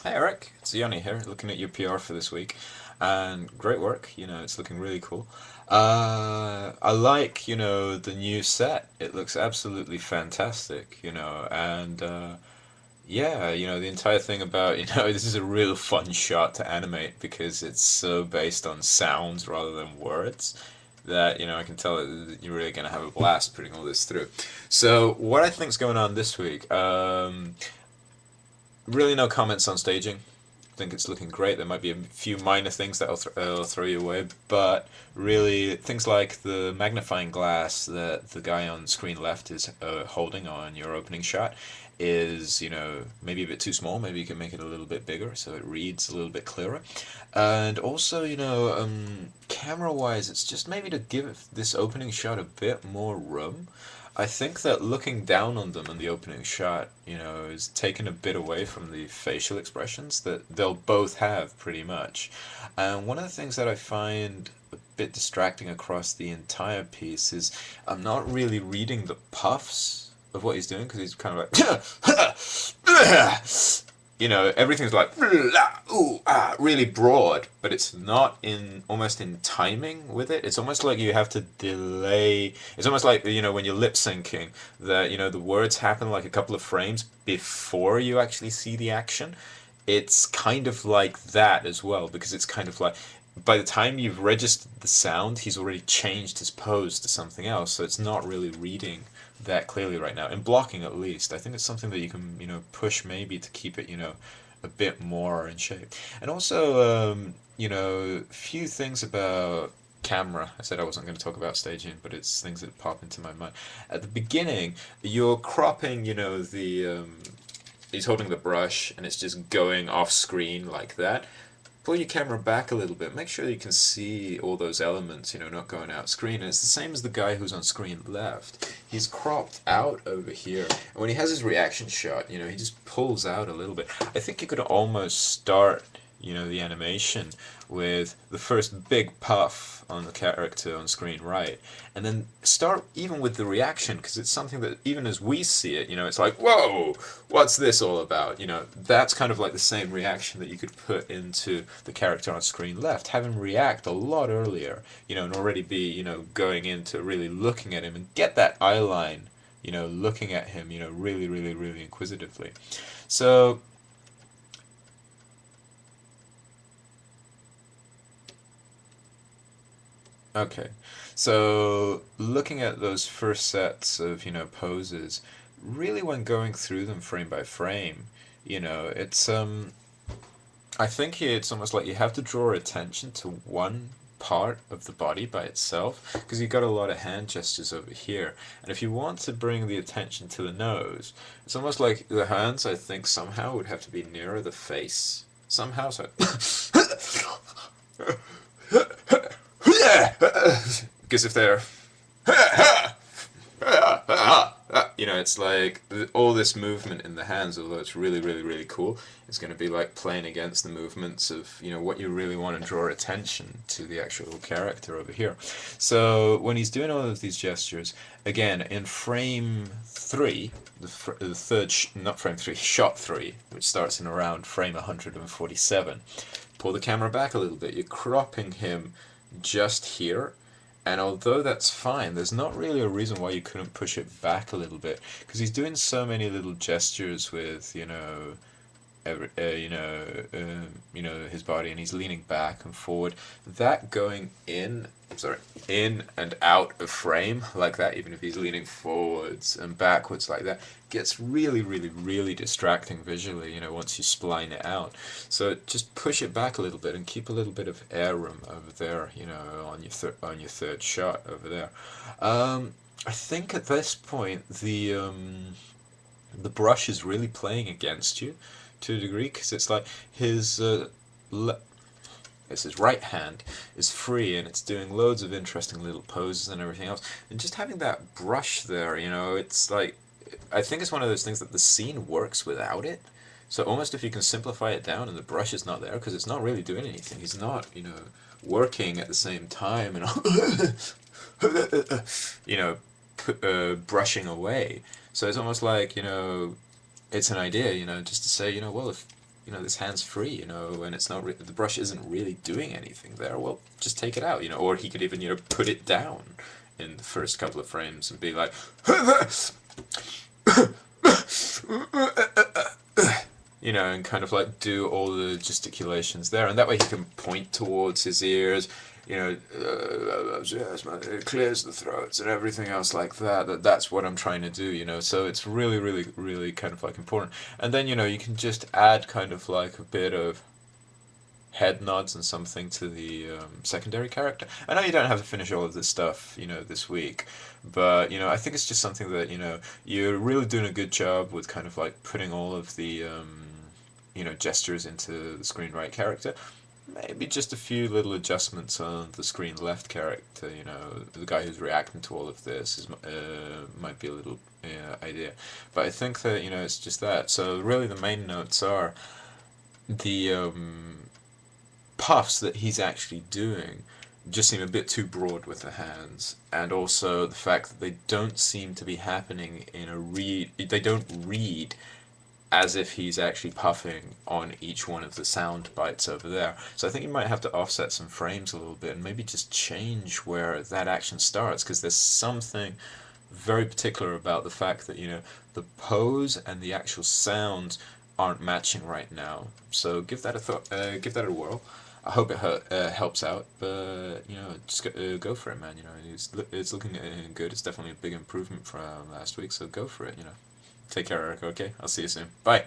Hey Eric, it's Yanni here, looking at your PR for this week, and great work. It's looking really cool. I like, the new set. It looks absolutely fantastic, and yeah, the entire thing about, this is a real fun shot to animate because it's so based on sounds rather than words that, I can tell that you're really going to have a blast putting all this through. So, what I think's going on this week, really no comments on staging. I think it's looking great. There might be a few minor things that'll throw you away, but really things like the magnifying glass that the guy on screen left is holding on your opening shot is, maybe a bit too small. Maybe you can make it a little bit bigger so it reads a little bit clearer. And also, camera-wise, it's just maybe to give this opening shot a bit more room. I think that looking down on them in the opening shot, is taken a bit away from the facial expressions that they'll both have pretty much. And one of the things that I find a bit distracting across the entire piece is I'm not really reading the puffs of what he's doing because he's kind of like everything's like really broad, but it's not in almost in timing with it. It's almost like you have to delay. It's almost like when you're lip syncing that the words happen like a couple of frames before you actually see the action. It's kind of like that as well because it's kind of like by the time you've registered the sound, he's already changed his pose to something else, so it's not really reading that clearly right now. In blocking, at least, I think it's something that you can, push maybe to keep it, a bit more in shape. And also, few things about camera. I said I wasn't going to talk about staging, but it's things that pop into my mind. At the beginning, you're cropping, he's holding the brush and it's just going off screen like that. Pull your camera back a little bit. Make sure you can see all those elements, not going out screen. And it's the same as the guy who's on screen left. He's cropped out over here. And when he has his reaction shot, he just pulls out a little bit. I think you could almost start, the animation with the first big puff on the character on screen right. And then start even with the reaction, because it's something that even as we see it, it's like, whoa, what's this all about? That's kind of like the same reaction that you could put into the character on screen left. Have him react a lot earlier, and already be, going into really looking at him and get that eye line, looking at him, really, really, really inquisitively. So, okay. So, looking at those first sets of, poses, really when going through them frame by frame, it's I think here it's almost like you have to draw attention to one part of the body by itself because you've got a lot of hand gestures over here. And if you want to bring the attention to the nose, it's almost like the hands, I think, somehow would have to be nearer the face. Somehow, so. Because if they're it's like all this movement in the hands, although it's really, really, really cool, it's going to be like playing against the movements of, what you really want to draw attention to the actual character over here. So when he's doing all of these gestures, again, in frame 3, the third, not frame 3, shot 3, which starts in around frame 147, pull the camera back a little bit, you're cropping him just here. And although that's fine, there's not really a reason why you couldn't push it back a little bit, because he's doing so many little gestures with, every, his body, and he's leaning back and forward. That going in and out of frame like that, even if he's leaning forwards and backwards like that, gets really, really, really distracting visually, once you spline it out. So just push it back a little bit and keep a little bit of air room over there, on your third shot over there. I think at this point the brush is really playing against you to a degree because it's like his right hand is free and it's doing loads of interesting little poses and everything else. And just having that brush there, it's like, I think it's one of those things that the scene works without it. So almost if you can simplify it down and the brush is not there because it's not really doing anything. He's not, working at the same time and brushing away. So it's almost like, it's an idea, just to say, well, if you know, this hand's free, you know, and it's not the brush isn't really doing anything there. Well, just take it out, you know, or he could even, you know, put it down in the first couple of frames and be like, you know, and kind of like do all the gesticulations there, and that way he can point towards his ears, you know, it clears the throats and everything else like that. That's what I'm trying to do, you know. So it's really, really, really kind of like important. And then, you know, you can just add kind of like a bit of head nods and something to the secondary character. I know you don't have to finish all of this stuff, you know, this week, but you know, I think it's just something that, you know, you're really doing a good job with kind of like putting all of the you know, gestures into the screen right character. Maybe just a few little adjustments on the screen left character. You know, the guy who's reacting to all of this is might be a little idea, but I think that, you know, it's just that. So really, the main notes are the puffs that he's actually doing just seem a bit too broad with the hands, and also the fact that they don't seem to be happening in a read. They don't read as if he's actually puffing on each one of the sound bites over there. So I think you might have to offset some frames a little bit and maybe just change where that action starts, because there's something very particular about the fact that, you know, the pose and the actual sounds aren't matching right now. So give that a thought, give that a whirl. I hope it helps out, but you know, just go for it, man. You know, it's looking good. It's definitely a big improvement from last week, so go for it. You know, take care, Eric. Okay, I'll see you soon. Bye.